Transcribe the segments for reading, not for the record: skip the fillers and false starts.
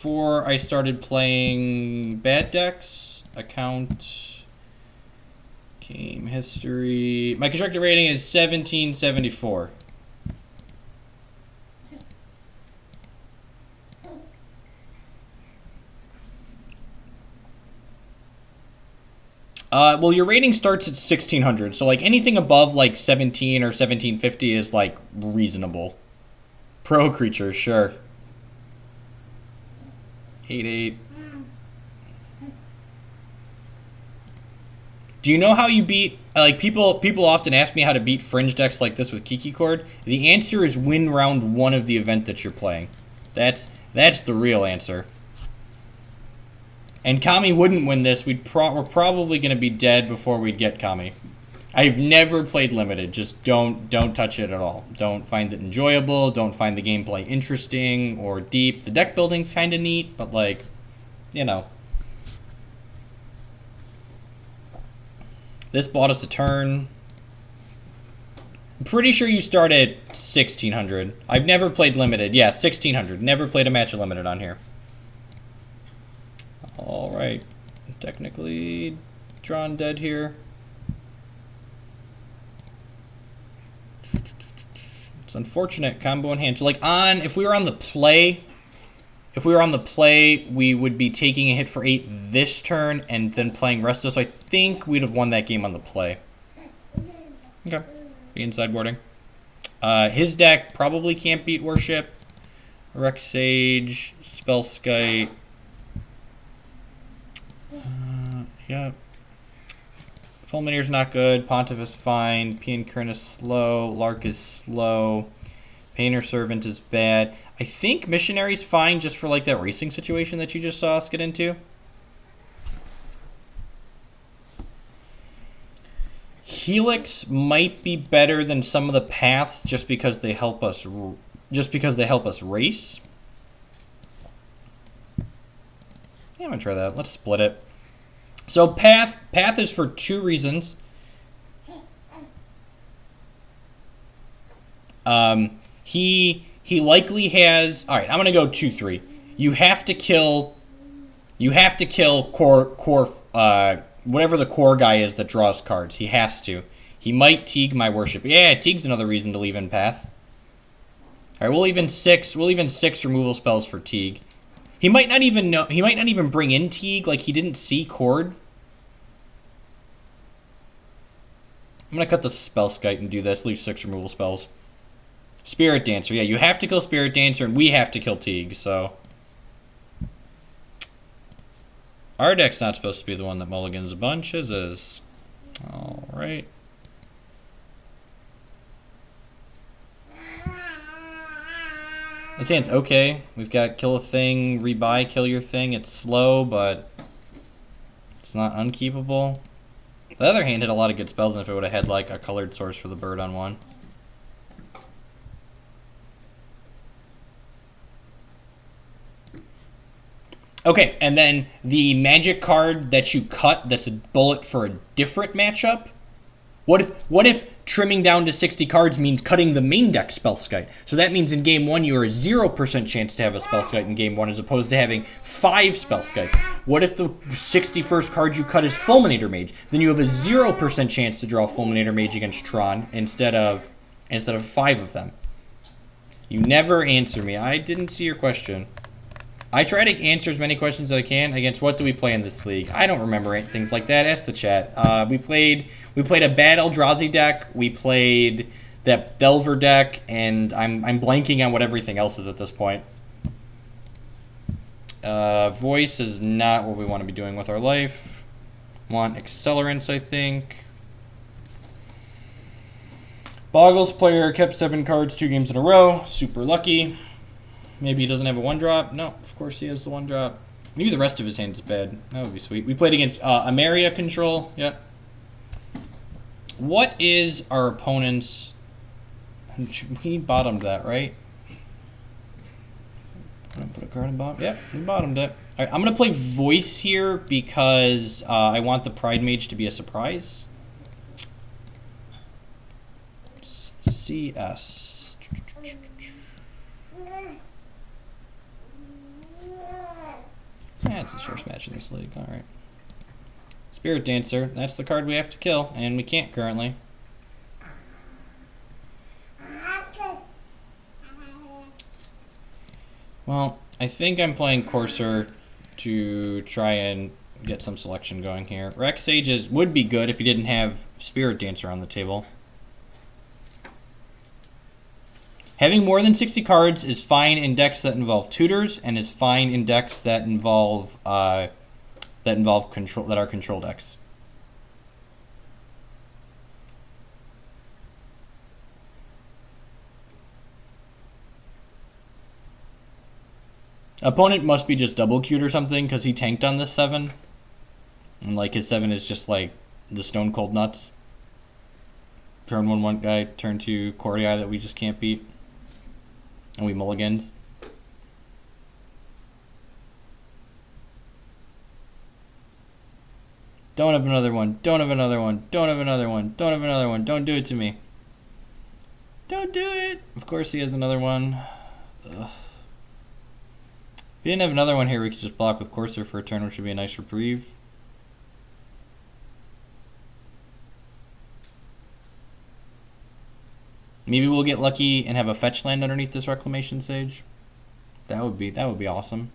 before I started playing bad decks. Account, game history. My constructor rating is 1774. Well, your rating starts at 1600, so like anything above like 17 or 1750 is like reasonable. Pro creatures, sure. 8/8. Do you know how you beat, like, people often ask me how to beat fringe decks like this with Kiki Chord? The answer is win round 1 of the event that you're playing. That's the real answer. And Kami wouldn't win this. We're probably going to be dead before we'd get Kami. I've never played Limited. Just don't touch it at all. Don't find it enjoyable. Don't find the gameplay interesting or deep. The deck building's kind of neat, but like, you know. This bought us a turn. I'm pretty sure you start at 1600. I've never played Limited. Yeah, 1600. Never played a match of Limited on here. Alright. Technically drawn dead here. It's unfortunate. Combo in hand. So like if we were on the play, we would be taking a hit for 8 this turn and then playing Resto. So I think we'd have won that game on the play. Okay. Being sideboarding. His deck probably can't beat Worship. Rex Sage, Spellskite. Yeah. Fulminator's not good. Pontiff is fine. Piankern is slow. Lark is slow. Painter Servant is bad. I think Missionary's fine just for like that racing situation that you just saw us get into. Helix might be better than some of the paths just because they help us race. Yeah, I'm gonna try that. Let's split it. So path is for 2 reasons. He likely has. All right, I'm gonna go 2/3. You have to kill core. Whatever the core guy is that draws cards. He has to. He might Teague my Worship. Yeah, Teague's another reason to leave in path. All right, we'll even 6 removal spells for Teague. He might not even know. He might not even bring in Teague. Like he didn't see Chord. I'm gonna cut the Spellskite and do this. Leave 6 removal spells. Spirit Dancer. Yeah, you have to kill Spirit Dancer, and we have to kill Teague. So our deck's not supposed to be the one that mulligans a bunch. Is all right. This hand's okay. We've got kill a thing, rebuy, kill your thing. It's slow, but it's not unkeepable. The other hand had a lot of good spells, and if it would have had like a colored source for the bird on one. Okay, and then the magic card that you cut that's a bullet for a different matchup. What if trimming down to 60 cards means cutting the main deck Spellskite? So that means in game 1 you are a 0% chance to have a Spellskite in game 1 as opposed to having 5 Spellskite. What if the 61st card you cut is Fulminator Mage? Then you have a 0% chance to draw Fulminator Mage against Tron instead of 5 of them. You never answer me. I didn't see your question. I try to answer as many questions as I can against what do we play in this league. I don't remember things like that. Ask the chat. We played a bad Eldrazi deck. We played that Delver deck, and I'm blanking on what everything else is at this point. Voice is not what we want to be doing with our life. Want accelerants, I think. Boggles player kept 7 cards 2 games in a row. Super lucky. Maybe he doesn't have a 1-drop. No, of course he has the 1-drop. Maybe the rest of his hand is bad. That would be sweet. We played against Ameria Control. Yep. What is our opponent's... We bottomed that, right? Put a card in bottom. Yep, we bottomed it. All right, I'm going to play Voice here because I want the Pride Mage to be a surprise. CS. That's the first match in this league. Alright. Spirit Dancer. That's the card we have to kill, and we can't currently. Well, I think I'm playing Courser to try and get some selection going here. Rex Sages would be good if he didn't have Spirit Dancer on the table. Having more than 60 cards is fine in decks that involve tutors, and is fine in decks that involve control, that are control decks. Opponent must be just double queued or something because he tanked on this 7. And like his 7 is just like the stone cold nuts. Turn 1 guy, turn 2 Cordy-Eye that we just can't beat. And we mulliganed. Don't have another one. Don't have another one. Don't have another one. Don't have another one. Don't do it to me. Don't do it. Of course he has another one. Ugh. If he didn't have another one here, we could just block with Courser for a turn, which would be a nice reprieve. Maybe we'll get lucky and have a fetch land underneath this Reclamation Sage. That would be awesome.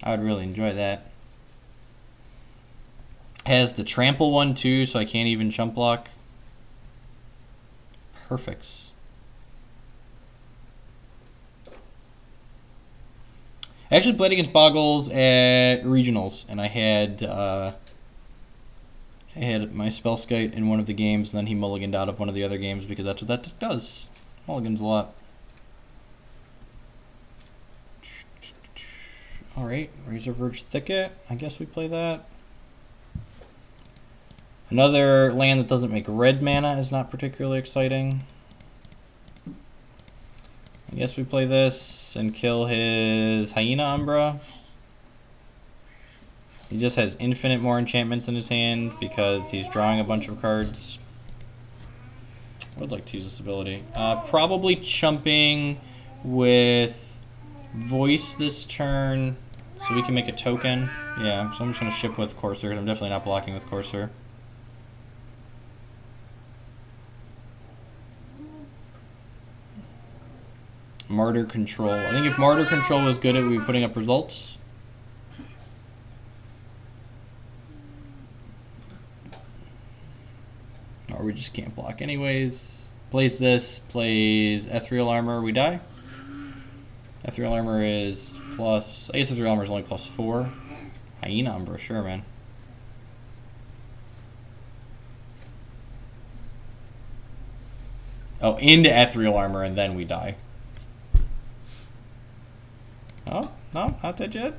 I would really enjoy that. Has the trample one too, so I can't even chump block. Perfect. I actually played against Boggles at regionals, and I had my Spellskite in one of the games, and then he mulliganed out of one of the other games because that's what that does. Mulligans a lot. Alright, Razor Verge Thicket. I guess we play that. Another land that doesn't make red mana is not particularly exciting. I guess we play this and kill his Hyena Umbra. He just has infinite more enchantments in his hand because he's drawing a bunch of cards. I would like to use this ability. Probably chumping with Voice this turn so we can make a token. Yeah, so I'm just going to ship with Courser because I'm definitely not blocking with Courser. Martyr Control. I think if Martyr Control was good, it would be putting up results. Or we just can't block anyways. Plays this, plays Ethereal Armor, we die. Ethereal Armor is plus... I guess Ethereal Armor is only plus 4. Hyena Umbra, sure, man. Oh, into Ethereal Armor and then we die. Oh, no, not that yet.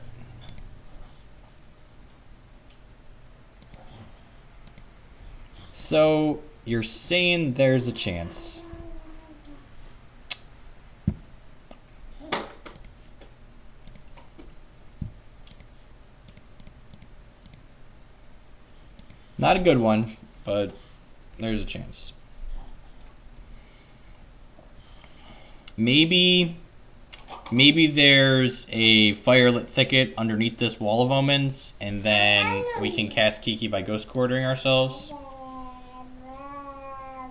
So, you're saying there's a chance. Not a good one, but there's a chance. Maybe there's a Firelit Thicket underneath this Wall of Omens, and then we can cast Kiki by Ghost Quartering ourselves.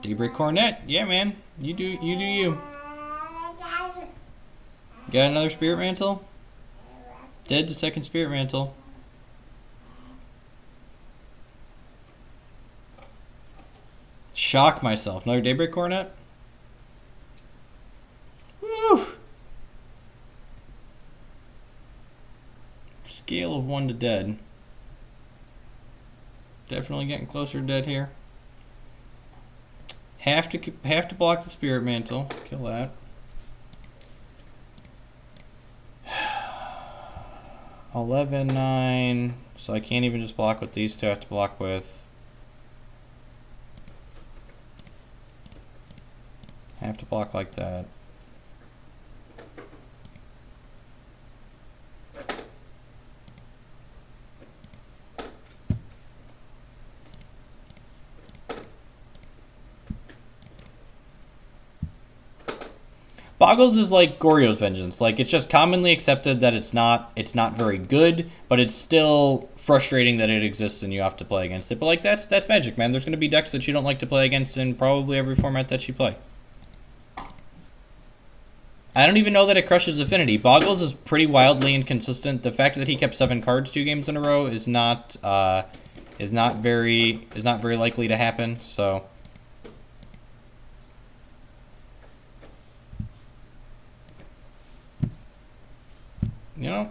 Daybreak Coronet, yeah, man, you do you. Got another Spirit Mantle? Dead to second Spirit Mantle. Shock myself. Another Daybreak Coronet? Woo! Scale of 1 to dead. Definitely getting closer to dead here. Have to block the Spirit Mantle. Kill that. 11, 9. So I can't even just block with these two. I have to block with. I have to block like that. Boggles is like Goryo's Vengeance. Like, it's just commonly accepted that it's not very good, but it's still frustrating that it exists and you have to play against it. But like, that's Magic, man. There's going to be decks that you don't like to play against in probably every format that you play. I don't even know that it crushes Affinity. Boggles is pretty wildly inconsistent. The fact that he kept 7 cards 2 games in a row is not very likely to happen. So. You know,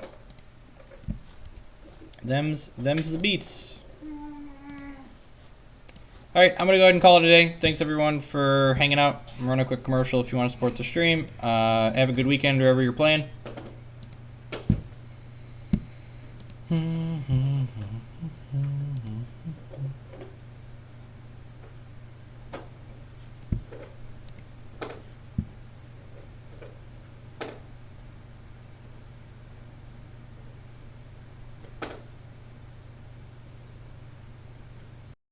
them's the beats. All right, I'm going to go ahead and call it a day. Thanks, everyone, for hanging out. I'm running a quick commercial if you want to support the stream. Have a good weekend wherever you're playing.